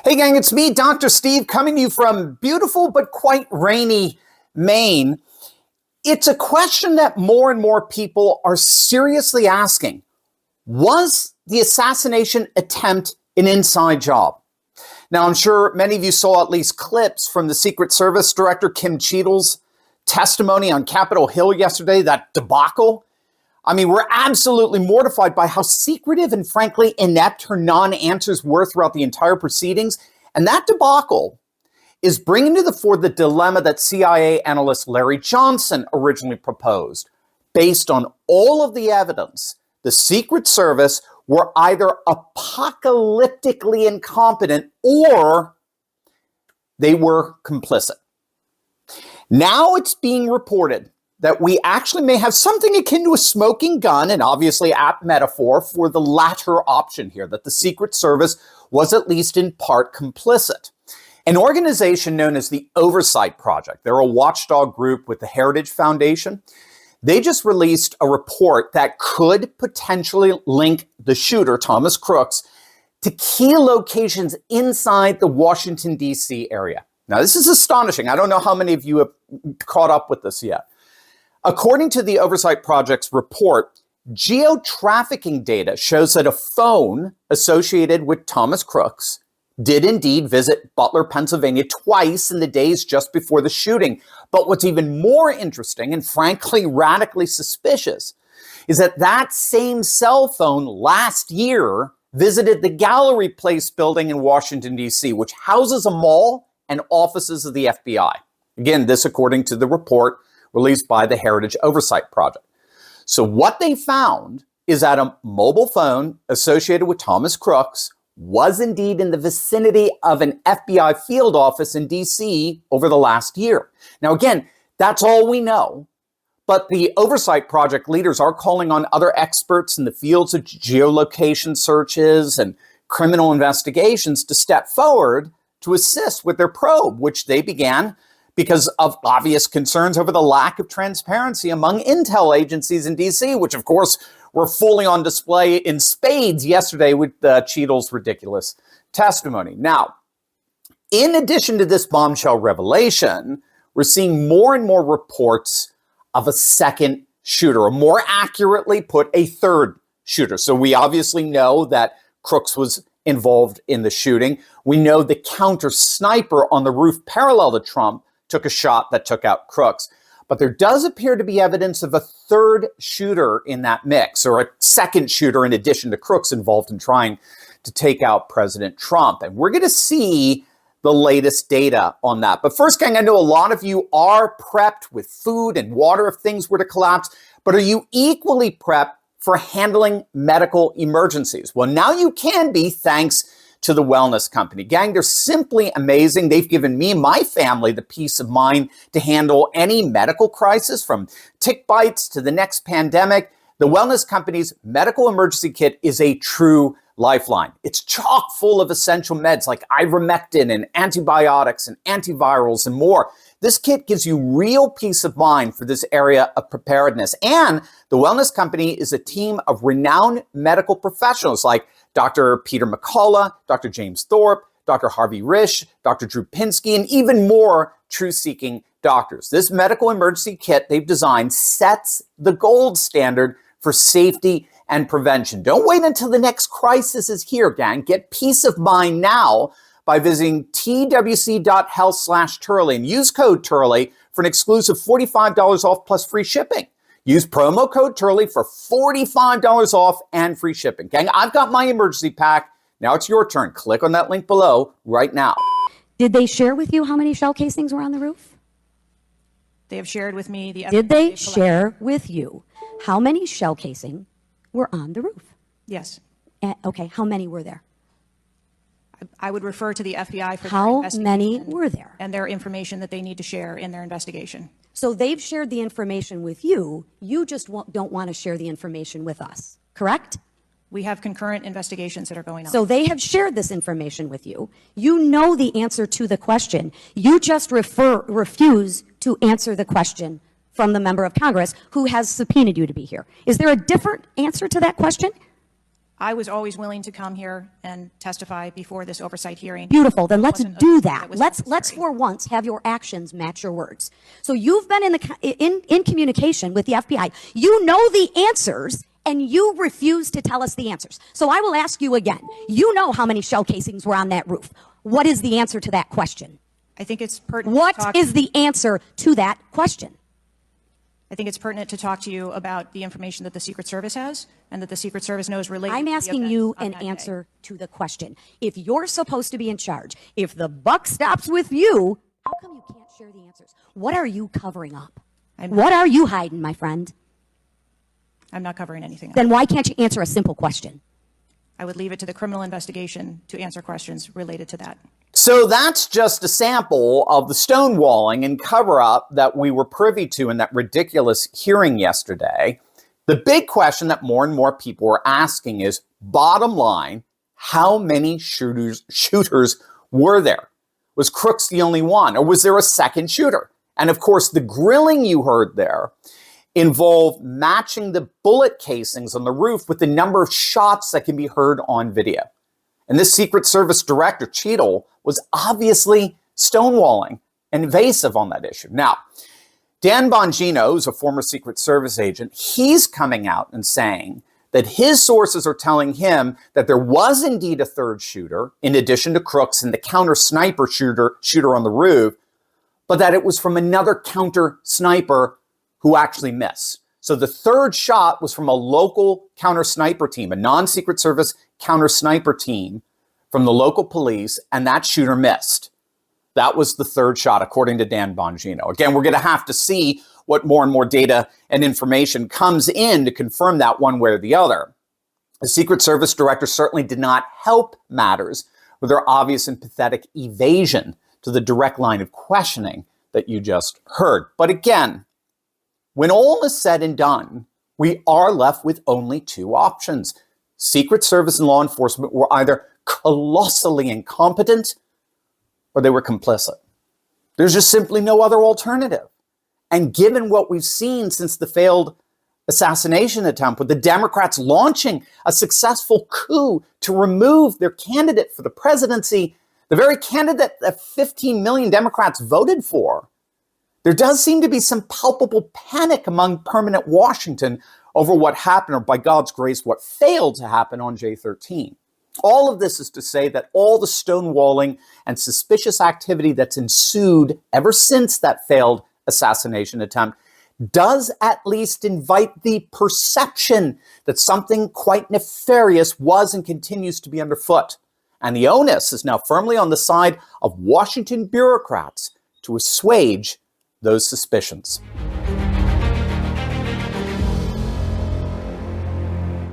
Hey gang, it's me, Dr. Steve, coming to you from beautiful but quite rainy Maine. It's a question that more and more people are seriously asking. Was the assassination attempt an inside job? Now, I'm sure many of you saw at least clips from the Secret Service Director Kim Cheadle's testimony on Capitol Hill yesterday, that debacle. I mean, we're absolutely mortified by how secretive and frankly inept her non-answers were throughout the entire proceedings. And that debacle is bringing to the fore the dilemma that CIA analyst Larry Johnson originally proposed. Based on all of the evidence, the Secret Service were either apocalyptically incompetent or they were complicit. Now it's being reported that we actually may have something akin to a smoking gun, and obviously apt metaphor for the latter option here, that the Secret Service was at least in part complicit. An organization known as the Oversight Project, they're a watchdog group with the Heritage Foundation. They just released a report that could potentially link the shooter, Thomas Crooks, to key locations inside the Washington, D.C. area. Now, this is astonishing. I don't know how many of you have caught up with this yet. According to the Oversight Project's report, geotracking data shows that a phone associated with Thomas Crooks did indeed visit Butler, Pennsylvania twice in the days just before the shooting. But what's even more interesting and frankly radically suspicious is that that same cell phone last year visited the Gallery Place building in Washington, D.C., which houses a mall and offices of the FBI. Again, this according to the report released by the Heritage Oversight Project. So what they found is that a mobile phone associated with Thomas Crooks was indeed in the vicinity of an FBI field office in DC over the last year. Now, again, that's all we know, but the Oversight Project leaders are calling on other experts in the fields of geolocation searches and criminal investigations to step forward to assist with their probe, which they began because of obvious concerns over the lack of transparency among intel agencies in D.C., which, of course, were fully on display in spades yesterday with Cheadle's ridiculous testimony. Now, in addition to this bombshell revelation, we're seeing more and more reports of a second shooter, or more accurately put, a third shooter. So we obviously know that Crooks was involved in the shooting. We know the counter sniper on the roof parallel to Trump took a shot that took out Crooks. But there does appear to be evidence of a third shooter in that mix, or a second shooter in addition to Crooks involved in trying to take out President Trump. And we're going to see the latest data on that. But first, gang, I know a lot of you are prepped with food and water if things were to collapse, but are you equally prepped for handling medical emergencies? Well, now you can be, thanks to the Wellness Company. Gang, they're simply amazing. They've given me and my family the peace of mind to handle any medical crisis, from tick bites to the next pandemic. The Wellness Company's medical emergency kit is a true lifeline. It's chock full of essential meds like ivermectin and antibiotics and antivirals and more. This kit gives you real peace of mind for this area of preparedness. And the Wellness Company is a team of renowned medical professionals like Dr. Peter McCullough, Dr. James Thorpe, Dr. Harvey Risch, Dr. Drew Pinsky, and even more truth-seeking doctors. This medical emergency kit they've designed sets the gold standard for safety and prevention. Don't wait until the next crisis is here, gang. Get peace of mind now by visiting twc.health/Turley and use code Turley for an exclusive $45 off plus free shipping. Use promo code Turley for $45 off and free shipping. Gang, I've got my emergency pack. Now it's your turn. Click on that link below right now. Did they share with you how many shell casings were on the roof? They have shared with me the Did they share with you how many shell casing were on the roof? Yes. Okay, how many were there? I would refer to the FBI for how many were there? And their information that they need to share in their investigation. So they've shared the information with you. You just don't want to share the information with us, correct? We have concurrent investigations that are going on. So they have shared this information with you. You know the answer to the question. You just refuse to answer the question from the member of Congress who has subpoenaed you to be here. Is there a different answer to that question? I was always willing to come here and testify before this oversight hearing. Beautiful. Then let's Wasn't do a- that. was Let's necessary. for once have your actions match your words. So you've been in communication with the FBI. You know the answers, and you refuse to tell us the answers. So I will ask you again. You know how many shell casings were on that roof. What is the answer to that question? I think it's pertinent. What to talk, is the answer to that question? I think it's pertinent to talk to you about the information that the Secret Service has and that the Secret Service knows related. I'm to the asking events you on an that day. answer to the question. If you're supposed to be in charge, if the buck stops with you, how come you can't share the answers? What are you covering up? What are you hiding, my friend? I'm not covering anything. Then why can't you answer a simple question? I would leave it to the criminal investigation to answer questions related to that. So that's just a sample of the stonewalling and cover-up that we were privy to in that ridiculous hearing yesterday. The big question that more and more people are asking is, bottom line, how many shooters were there? Was Crooks the only one, or was there a second shooter? And of course, the grilling you heard there involved matching the bullet casings on the roof with the number of shots that can be heard on video. And this Secret Service director, Cheadle, was obviously stonewalling and evasive on that issue. Now, Dan Bongino, who's a former Secret Service agent, he's coming out and saying that his sources are telling him that there was indeed a third shooter, in addition to Crooks and the counter sniper shooter on the roof, but that it was from another counter sniper who actually missed. So the third shot was from a local counter sniper team, a non-Secret Service counter sniper team from the local police, and that shooter missed. That was the third shot, according to Dan Bongino. Again, we're going to have to see what more and more data and information comes in to confirm that one way or the other. The Secret Service director certainly did not help matters with their obvious and pathetic evasion to the direct line of questioning that you just heard. But again, when all is said and done, we are left with only two options. Secret Service and law enforcement were either colossally incompetent or they were complicit. There's just simply no other alternative. And given what we've seen since the failed assassination attempt, with the Democrats launching a successful coup to remove their candidate for the presidency, the very candidate that 15 million Democrats voted for, there does seem to be some palpable panic among permanent Washington over what happened, or by God's grace, what failed to happen on J13. All of this is to say that all the stonewalling and suspicious activity that's ensued ever since that failed assassination attempt does at least invite the perception that something quite nefarious was and continues to be underfoot. And the onus is now firmly on the side of Washington bureaucrats to assuage those suspicions.